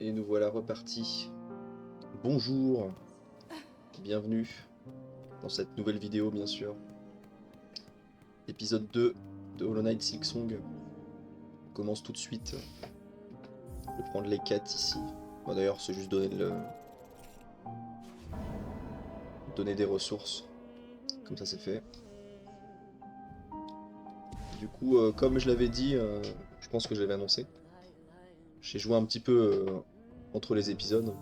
Et nous voilà repartis. Bonjour, bienvenue dans cette nouvelle vidéo bien sûr. Épisode 2 de Hollow Knight Silksong. On commence tout de suite. Je vais prendre les quêtes ici. Bon, d'ailleurs c'est juste donner des ressources. Comme ça c'est fait. Du coup comme je l'avais dit, je pense que je l'avais annoncé. J'ai joué un petit peu entre les épisodes.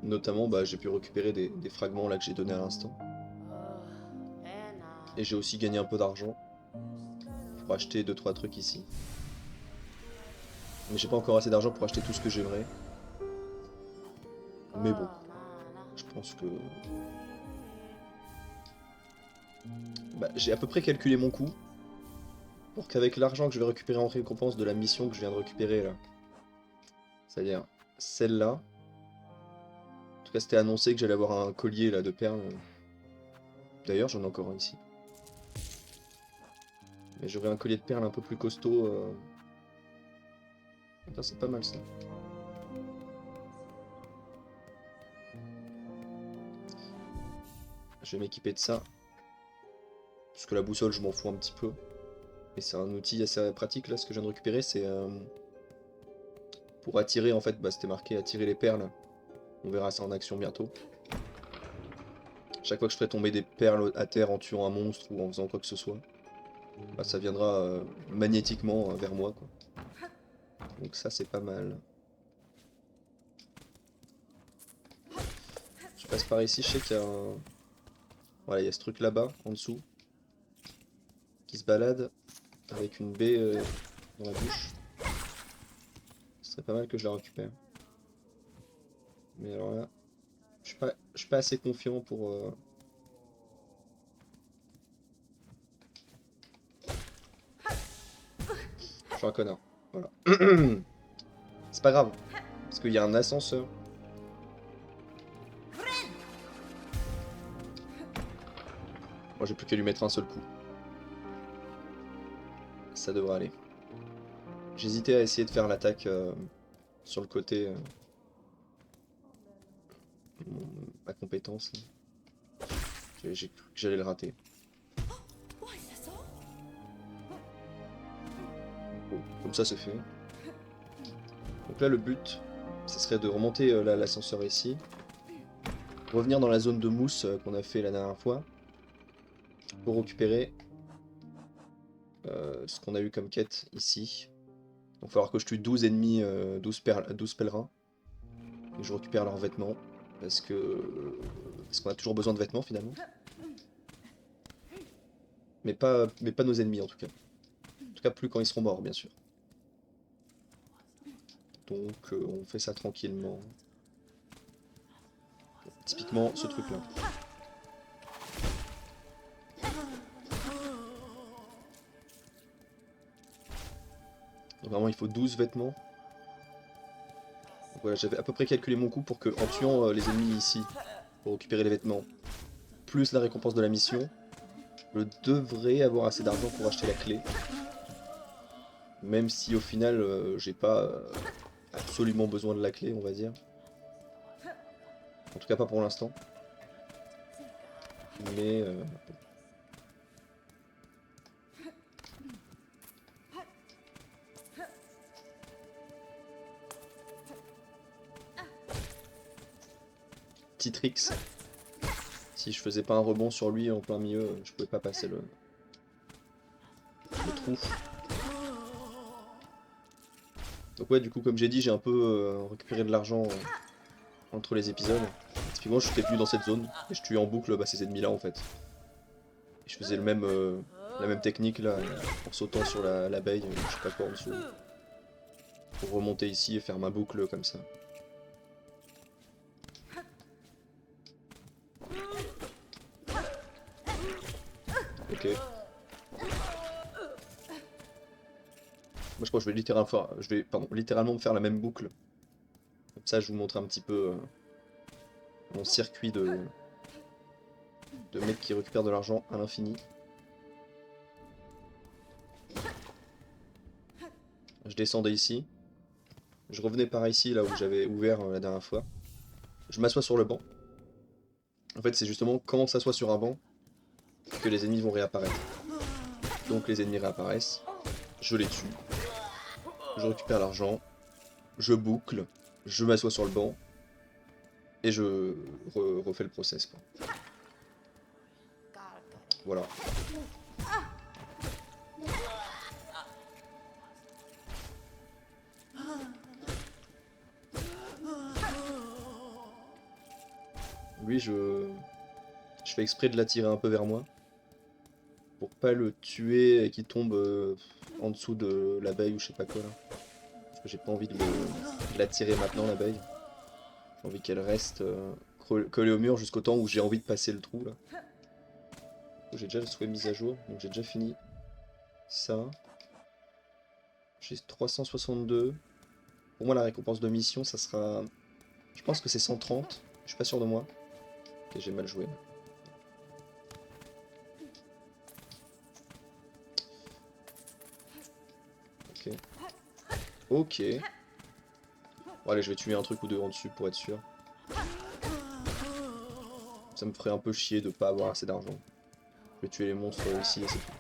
Notamment j'ai pu récupérer des fragments là que j'ai donné à l'instant. Et j'ai aussi gagné un peu d'argent pour acheter 2-3 trucs ici. Mais j'ai pas encore assez d'argent pour acheter tout ce que j'aimerais. Mais bon, je pense que... j'ai à peu près calculé mon coût. Pour qu'avec l'argent que je vais récupérer en récompense de la mission que je viens de récupérer là, c'est-à-dire celle-là. En tout cas c'était annoncé que j'allais avoir un collier là de perles. D'ailleurs j'en ai encore un ici. Mais j'aurai un collier de perles un peu plus costaud. Putain, c'est pas mal ça. Je vais m'équiper de ça. Parce que la boussole je m'en fous un petit peu. Et c'est un outil assez pratique là, ce que je viens de récupérer, c'est pour attirer en fait, c'était marqué attirer les perles. On verra ça en action bientôt. Chaque fois que je ferai tomber des perles à terre en tuant un monstre ou en faisant quoi que ce soit, ça viendra magnétiquement vers moi, quoi. Donc ça c'est pas mal. Je passe par ici, je sais qu'il y a un... Voilà, il y a ce truc là-bas, en dessous, qui se balade avec une baie dans la bouche. Ce serait pas mal que je la récupère. Mais alors là, je suis pas assez confiant pour... Je suis un connard. Voilà. C'est pas grave, parce qu'il y a un ascenseur. Moi j'ai plus qu'à lui mettre un seul coup. Ça devrait aller. J'hésitais à essayer de faire l'attaque sur le côté, ma compétence. J'ai cru que j'allais le rater. Bon, comme ça c'est fait. Donc là le but, ce serait de remonter l'ascenseur ici. Revenir dans la zone de mousse qu'on a fait la dernière fois. Pour récupérer ce qu'on a eu comme quête ici. Donc il va falloir que je tue 12 ennemis, 12 pèlerins. Et je récupère leurs vêtements. Parce qu'on a toujours besoin de vêtements finalement. Mais pas nos ennemis en tout cas. En tout cas plus quand ils seront morts bien sûr. Donc on fait ça tranquillement. Typiquement ce truc là. Donc vraiment il faut 12 vêtements. Donc voilà, j'avais à peu près calculé mon coût pour que en tuant les ennemis ici, pour récupérer les vêtements, plus la récompense de la mission, je devrais avoir assez d'argent pour acheter la clé. Même si au final j'ai pas absolument besoin de la clé on va dire. En tout cas pas pour l'instant. Mais petit tricks. Si je faisais pas un rebond sur lui en plein milieu, je pouvais pas passer le trou. Donc ouais du coup comme j'ai dit j'ai un peu récupéré de l'argent entre les épisodes. Typiquement je suis venu dans cette zone et je tuais en boucle ces ennemis là en fait. Et je faisais la même technique là en sautant sur l'abeille, je sais pas quoi en dessous. Pour remonter ici et faire ma boucle comme ça. Ok. Moi je crois que littéralement me faire la même boucle. Comme ça je vous montre un petit peu mon circuit de mecs qui récupèrent de l'argent à l'infini. Je descendais ici. Je revenais par ici, là où j'avais ouvert la dernière fois. Je m'assois sur le banc. En fait, c'est justement quand on s'assoit sur un banc que les ennemis vont réapparaître. Donc les ennemis réapparaissent, je les tue, je récupère l'argent, je boucle, je m'assois sur le banc, et je refais le process, quoi. Voilà. Lui, je fais exprès de l'attirer un peu vers moi, pour pas le tuer et qu'il tombe en dessous de l'abeille ou je sais pas quoi là. Parce que j'ai pas envie de l'attirer maintenant, l'abeille. J'ai envie qu'elle reste collée au mur jusqu'au temps où j'ai envie de passer le trou là. J'ai déjà le souhait mis à jour, donc j'ai déjà fini ça. J'ai 362. Pour moi, la récompense de mission, ça sera... Je pense que c'est 130. Je suis pas sûr de moi. Ok, j'ai mal joué. Ok. Ok. Bon, allez, je vais tuer un truc ou deux en dessus pour être sûr. Ça me ferait un peu chier de pas avoir assez d'argent. Je vais tuer les monstres ici et c'est tout.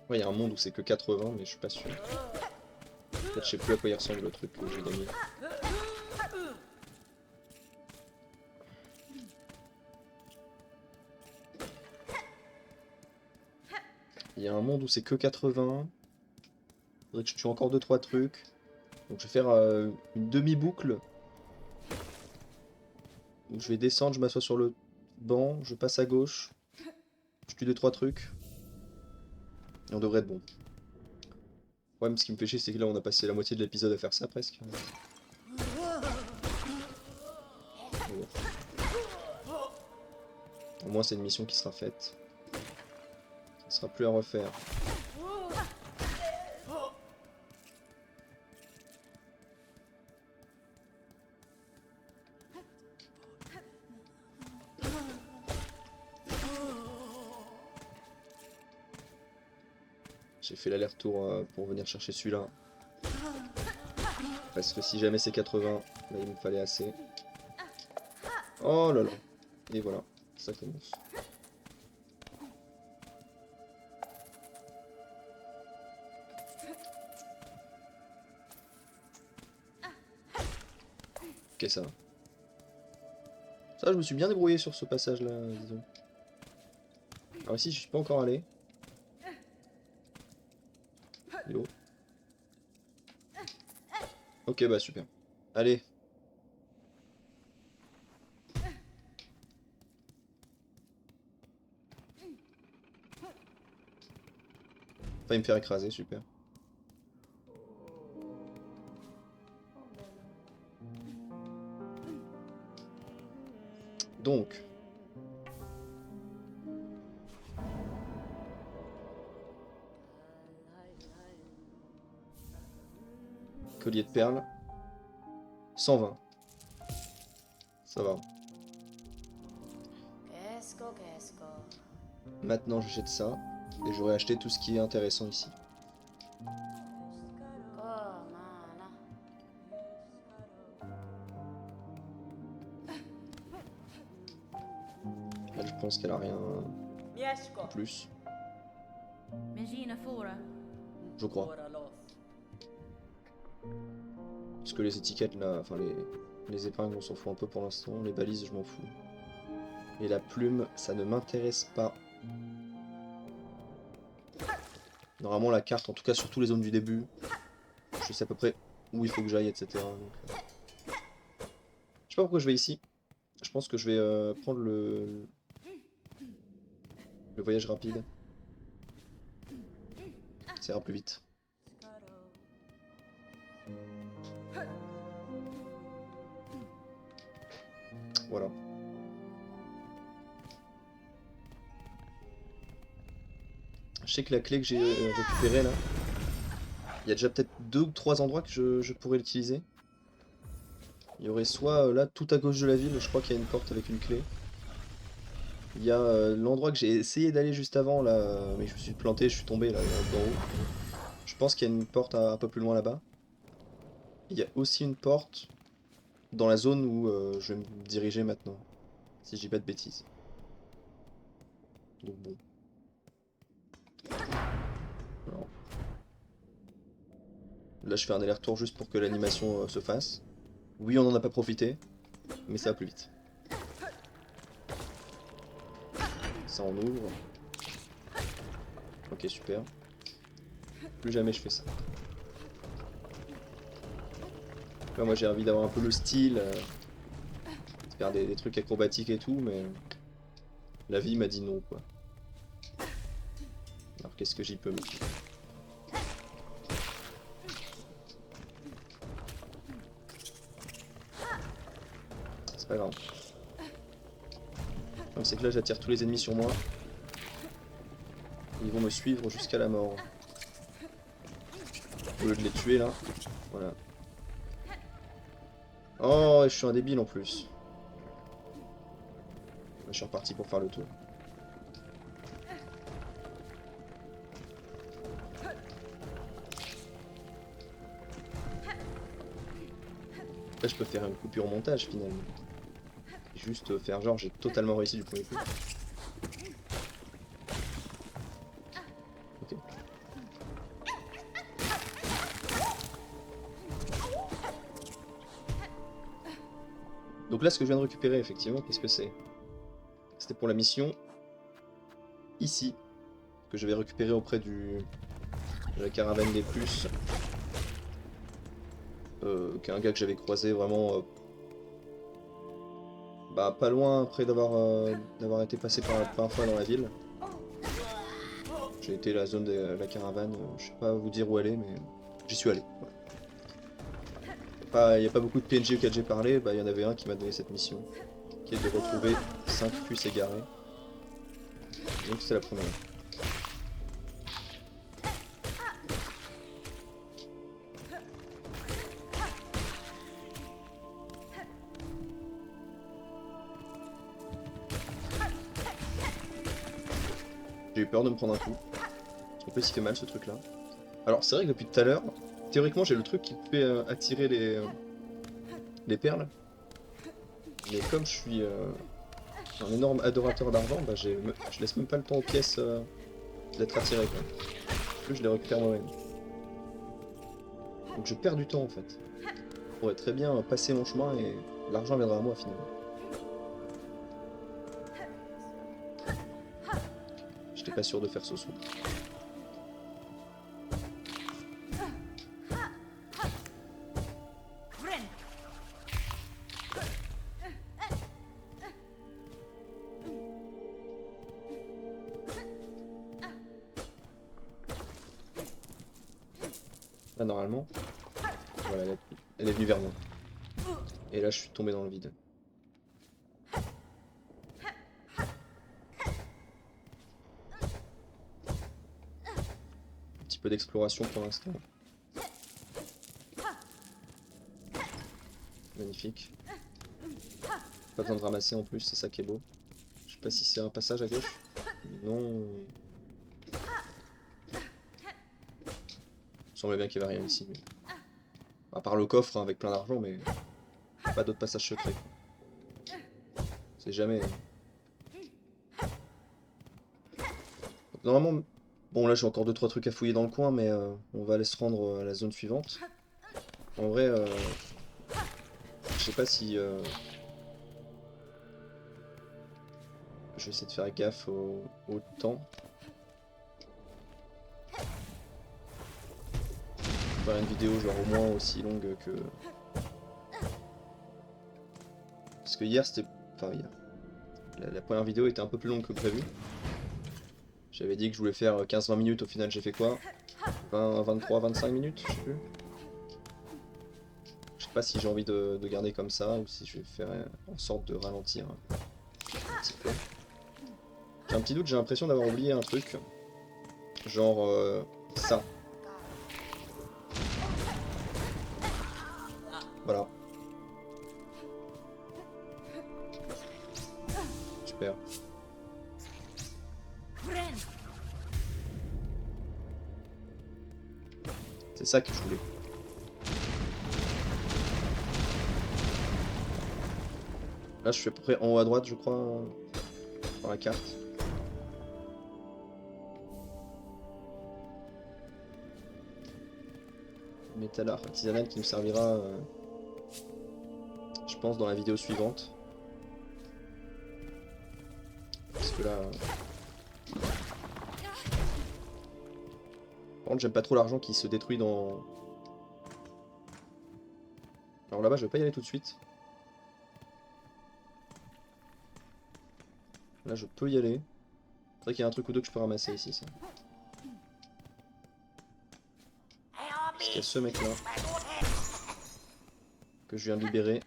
Ouais, il y a un monde où c'est que 80, mais je suis pas sûr. Peut-être je sais plus à quoi il ressemble le truc que j'ai gagné. Il y a un monde où c'est que 80. Faudrait que je tue encore 2-3 trucs. Donc je vais faire une demi-boucle. Donc je vais descendre, je m'assois sur le banc, je passe à gauche. Je tue 2-3 trucs. Et on devrait être bon. Ouais, mais ce qui me fait chier, c'est que là on a passé la moitié de l'épisode à faire ça presque. Bon. Au moins c'est une mission qui sera faite. Ça sera plus à refaire. J'ai fait l'aller-retour pour venir chercher celui-là. Parce que si jamais c'est 80, là il me fallait assez. Oh là là. Et voilà, ça commence. Ok, ça va. Ça, je me suis bien débrouillé sur ce passage-là, disons. Alors ici, je suis pas encore allé. Yo. Ok, bah super. Allez. Failli me faire écraser, super. Donc. Collier de perles. 120. Ça va. Maintenant, je jette ça. Et j'aurais acheté tout ce qui est intéressant ici. Elle, je pense qu'elle a rien de plus. Je crois. Parce que les étiquettes là, enfin les épingles on s'en fout un peu pour l'instant, les balises je m'en fous. Et la plume, ça ne m'intéresse pas. Normalement la carte, en tout cas sur toutes les zones du début, je sais à peu près où il faut que j'aille, etc. Donc, je sais pas pourquoi je vais ici. Je pense que je vais prendre le voyage rapide. Ça ira plus vite. Voilà. Je sais que la clé que j'ai récupérée là, il y a déjà peut-être 2 ou 3 endroits que je pourrais l'utiliser. Il y aurait soit là tout à gauche de la ville, je crois qu'il y a une porte avec une clé. Il y a l'endroit que j'ai essayé d'aller juste avant là, mais je me suis planté, je suis tombé là d'en haut. Je pense qu'il y a une porte un peu plus loin là-bas. Il y a aussi une porte dans la zone où je vais me diriger maintenant, si je dis pas de bêtises. Donc bon. Alors, là je fais un aller-retour juste pour que l'animation se fasse. Oui, on n'en a pas profité, mais ça va plus vite. Ça on ouvre. Ok, super. Plus jamais je fais ça. Là, moi j'ai envie d'avoir un peu le style, de faire des trucs acrobatiques et tout, mais la vie m'a dit non quoi. Alors qu'est-ce que j'y peux mettre? C'est pas grave. C'est que là j'attire tous les ennemis sur moi. Ils vont me suivre jusqu'à la mort. Au lieu de les tuer là. Voilà. Oh, je suis un débile en plus. Je suis reparti pour faire le tour. Là je peux faire une coupure au montage finalement. Juste faire genre j'ai totalement réussi du premier coup. Ok. Donc là ce que je viens de récupérer effectivement, qu'est-ce que c'est? C'était pour la mission ici, que je vais récupérer auprès de la caravane des plus. Qui est un gars que j'avais croisé vraiment bah, pas loin après d'avoir été passé par la première fois dans la ville. J'ai été à la zone de la caravane, je sais pas vous dire où elle est, mais j'y suis allé. Voilà. Il n'y a pas beaucoup de PNJ auxquels j'ai parlé, bah, il y en avait un qui m'a donné cette mission, qui est de retrouver 5 puces égarées. Donc c'est la première. J'ai eu peur de me prendre un coup. En plus il fait mal ce truc là. Alors c'est vrai que depuis tout à l'heure, théoriquement j'ai le truc qui peut attirer les perles. Mais comme je suis un énorme adorateur d'argent, bah je laisse même pas le temps aux pièces d'être attiré quoi. En plus je les récupère moi-même. Donc je perds du temps en fait. Je pourrais très bien passer mon chemin et l'argent viendra à moi finalement. J'étais pas sûr de faire ce saut. Là normalement, voilà, elle est venue vers moi. Et là je suis tombé dans le vide. Un petit peu d'exploration pour l'instant. Magnifique. Pas besoin de ramasser en plus, c'est ça qui est beau. Je sais pas si c'est un passage à gauche. Non. Il semblait bien qu'il n'y avait rien ici. Mais... à part le coffre hein, avec plein d'argent, mais pas d'autres passages secrets. C'est jamais. Donc, normalement, bon là j'ai encore 2-3 trucs à fouiller dans le coin, mais on va aller se rendre à la zone suivante. En vrai, je sais pas si je vais essayer de faire gaffe au temps. Faire une vidéo genre au moins aussi longue que... Parce que hier c'était... Enfin hier. La première vidéo était un peu plus longue que prévu. J'avais dit que je voulais faire 15-20 minutes, au final j'ai fait quoi? 20, 23, 25 minutes, je sais plus. Je sais pas si j'ai envie de garder comme ça ou si je vais faire en sorte de ralentir un petit peu. J'ai un petit doute, j'ai l'impression d'avoir oublié un truc. Genre ça. Voilà. Super. C'est ça que je voulais. Là, je suis à peu près en haut à droite, je crois, dans la carte. Métal art artisanal qui me servira, je pense, dans la vidéo suivante. Parce que là... Par contre, j'aime pas trop l'argent qui se détruit dans... Alors là-bas, je vais pas y aller tout de suite. Là, je peux y aller. C'est vrai qu'il y a un truc ou deux que je peux ramasser ici, ça. Parce qu'il y a ce mec-là que je viens de libérer.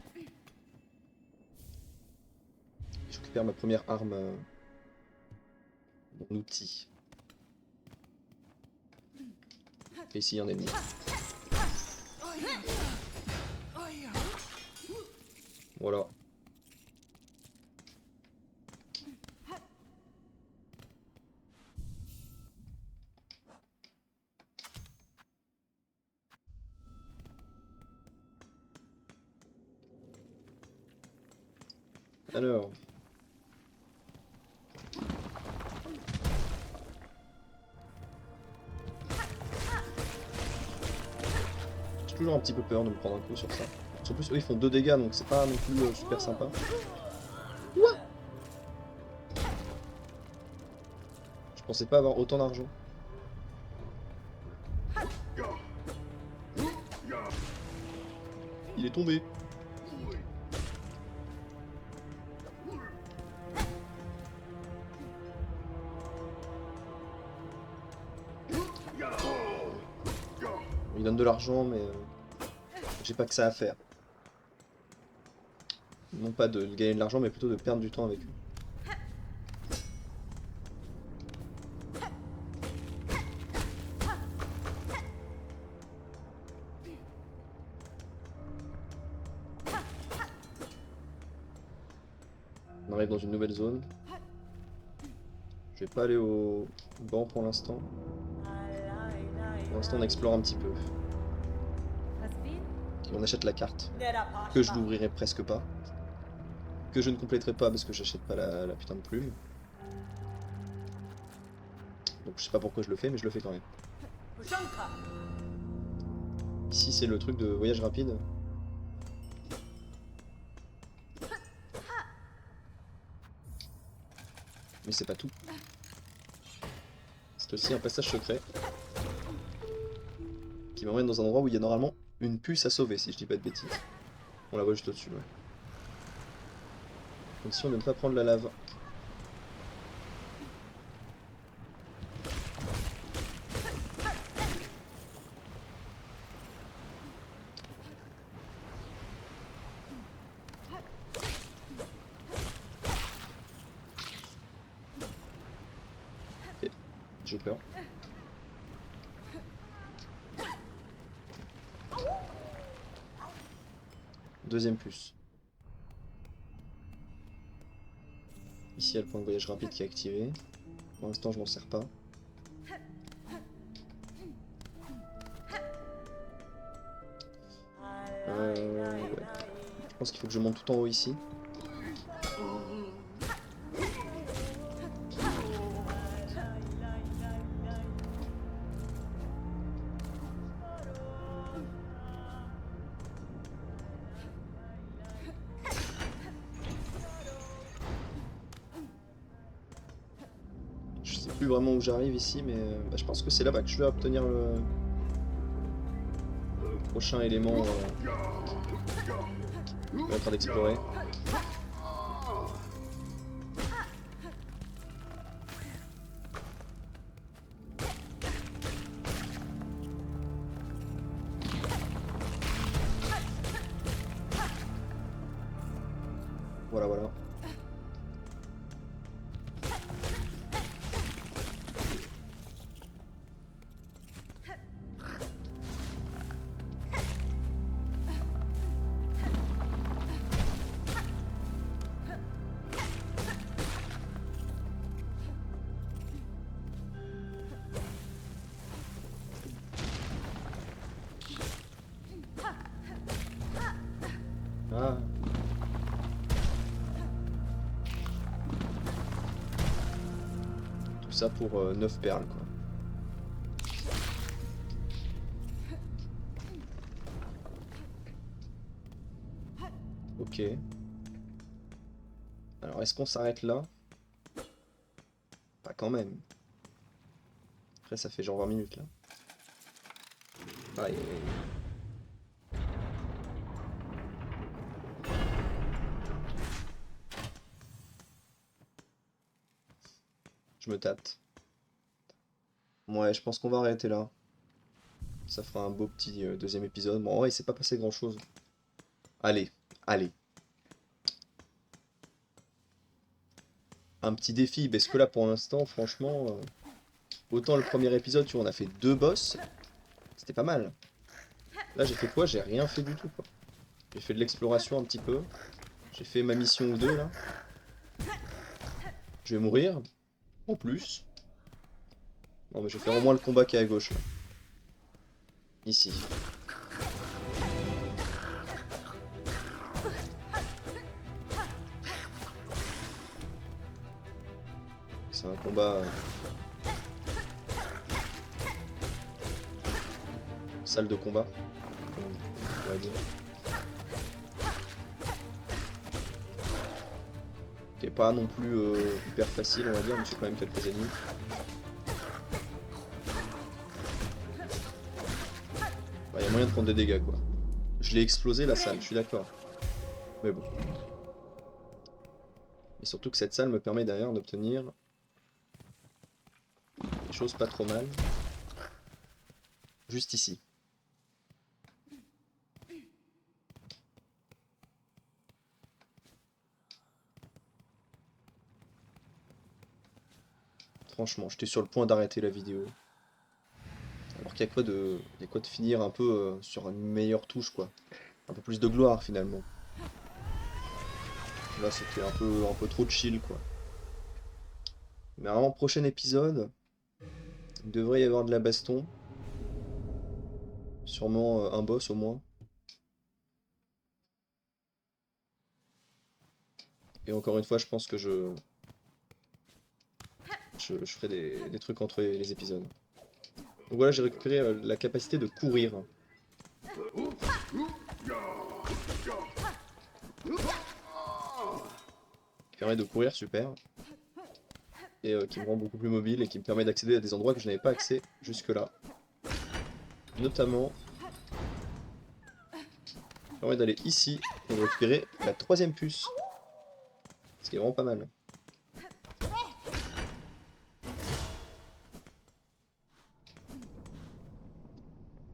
Je récupère ma première arme, mon outil. Et ici, il y a un ennemi. Voilà. Alors... J'ai toujours un petit peu peur de me prendre un coup sur ça. En plus, eux, ils font 2 dégâts, donc c'est pas non plus super sympa. Ouah, je pensais pas avoir autant d'argent. Il est tombé. Il donne de l'argent, mais j'ai pas que ça à faire. Non pas de gagner de l'argent, mais plutôt de perdre du temps avec eux. On arrive dans une nouvelle zone. Je vais pas aller au banc pour l'instant. Pour l'instant, on explore un petit peu. Et on achète la carte, que je n'ouvrirai presque pas. Que je ne compléterai pas parce que j'achète pas la putain de plume. Donc je sais pas pourquoi je le fais, mais je le fais quand même. Ici, c'est le truc de voyage rapide. Mais c'est pas tout. C'est aussi un passage secret qui m'emmène dans un endroit où il y a normalement une puce à sauver, si je dis pas de bêtises. On la voit juste au-dessus, ouais. Condition de ne pas prendre la lave. Ok, j'ai peur. Deuxième puce. Ici, il y a le point de voyage rapide qui est activé. Pour l'instant, je m'en sers pas. Ouais. Je pense qu'il faut que je monte tout en haut ici. Je sais plus vraiment où j'arrive ici, mais bah, je pense que c'est là-bas que je vais obtenir le prochain élément qu'on est en train d'explorer. Voilà, voilà. ça pour 9 perles, quoi. Ok. Alors, est-ce qu'on s'arrête là? Pas quand même. Après, ça fait genre 20 minutes, là. Aïe, aïe, aïe. Je me tâte. Ouais, je pense qu'on va arrêter là. Ça fera un beau petit deuxième épisode. Bon, ouais, il s'est pas passé grand-chose. Allez, allez. Un petit défi, parce que là, pour l'instant, franchement... autant le premier épisode, tu vois, on a fait 2 boss. C'était pas mal. Là, j'ai fait quoi? J'ai rien fait du tout, quoi. J'ai fait de l'exploration un petit peu. J'ai fait ma mission ou deux, là. Je vais mourir. En plus. Non, mais je vais faire au moins le combat qui est à gauche, là. Ici. C'est un combat... salle de combat, on va dire. Qui est pas non plus hyper facile, on va dire, mais c'est quand même quelques ennemis. Il y a moyen de prendre des dégâts, quoi. Je l'ai explosé la salle, je suis d'accord. Mais bon. Et surtout que cette salle me permet derrière d'obtenir des choses pas trop mal. Juste ici. Franchement, j'étais sur le point d'arrêter la vidéo. Alors qu'il y a quoi de... il y a quoi de finir un peu sur une meilleure touche, quoi. Un peu plus de gloire, finalement. Là, c'était un peu trop de chill, quoi. Mais vraiment, prochain épisode, il devrait y avoir de la baston. Sûrement un boss, au moins. Et encore une fois, je pense que je ferai des trucs entre les épisodes. Donc voilà, j'ai récupéré la capacité de courir. Qui permet de courir, super. Et qui me rend beaucoup plus mobile et qui me permet d'accéder à des endroits que je n'avais pas accès jusque-là. Notamment, ça permet d'aller ici et de récupérer la 3ème puce. Ce qui est vraiment pas mal.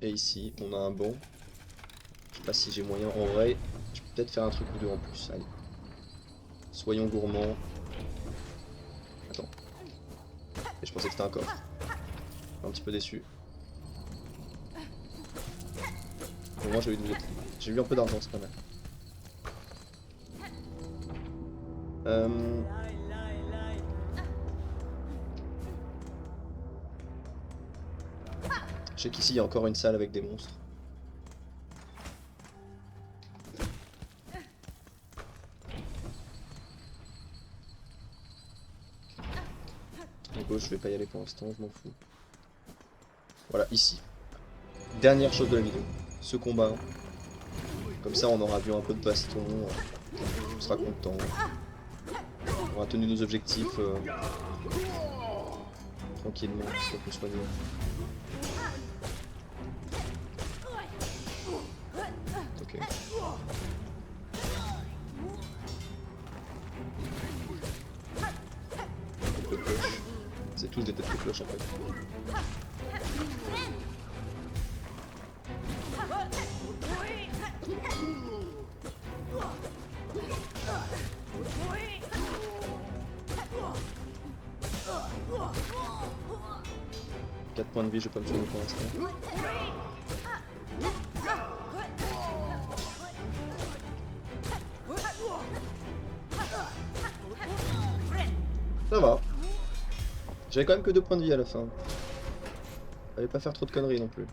Et ici, on a un banc. Je sais pas si j'ai moyen. En vrai, je peux peut-être faire un truc ou deux en plus. Allez. Soyons gourmands. Attends. Et je pensais que c'était un coffre. Un petit peu déçu. Au moins, j'ai eu un peu d'argent, c'est pas mal. Je sais qu'ici, il y a encore une salle avec des monstres. À gauche, je vais pas y aller pour l'instant, je m'en fous. Voilà, ici. Dernière chose de la vidéo. Ce combat. Comme ça, on aura vu un peu de baston. On sera content. On aura tenu nos objectifs tranquillement, pour qu'on soit bien. Ok. Tête de cloche. C'est tous des têtes de cloche en fait. Quatre points de vie, je vais pas me soigner pour l'instant. Ça va. J'avais quand même que 2 points de vie à la fin. Fallait pas faire trop de conneries non plus.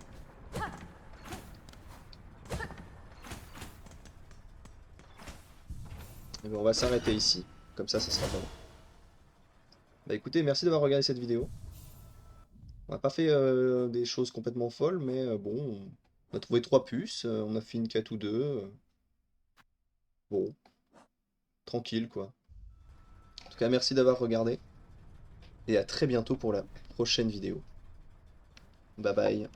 Et bon, on va s'arrêter ici. Comme ça sera bon. Bah écoutez, merci d'avoir regardé cette vidéo. On n'a pas fait des choses complètement folles, mais bon, on a trouvé 3 puces, on a fait une quête ou deux. Bon, tranquille quoi. En tout cas, merci d'avoir regardé, et à très bientôt pour la prochaine vidéo. Bye bye.